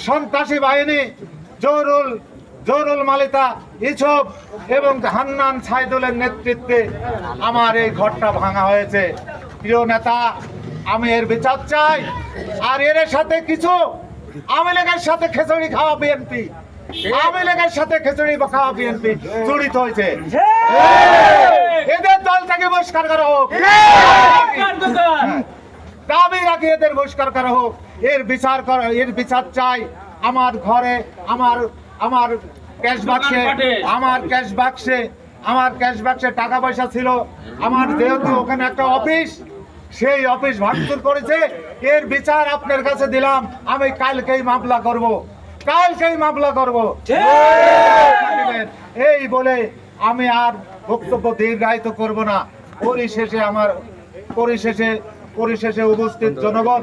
সন্ত্রাসী বাহিনী জহুরুল মালিতা ইসব এবং হান্নান সাইদুলের নেতৃত্বে আমার এই ঘরটা ভাঙা হয়েছে। প্রিয় নেতা, আমি এর বিচার চাই। আর এর সাথে কিছু আওয়ামী লীগের সাথে খিচুড়ি খাওয়া বিএনপি, আওয়ামী লীগের সাথে খিচুড়ি খাওয়া বিএনপি জড়িত হয়েছে। এদের দল থেকে বহিষ্কার করা হোক, দাবি রাখি এদের বহিষ্কার করা হোক। এর বিচার চাই। আমার ঘরে আমার ক্যাশ বাক্সে টাকা পয়সা ছিল। আমার যেহেতু ওখানে একটা অফিস, সেই অফিস ভাঙচুর করেছে। এর বিচার আপনার কাছে দিলাম। আমি কালকেই মামলা করব। এই বলে আমি আর বক্তব্য দীর্ঘায়িত করব না। পরিশেষে উপস্থিত জনগণ,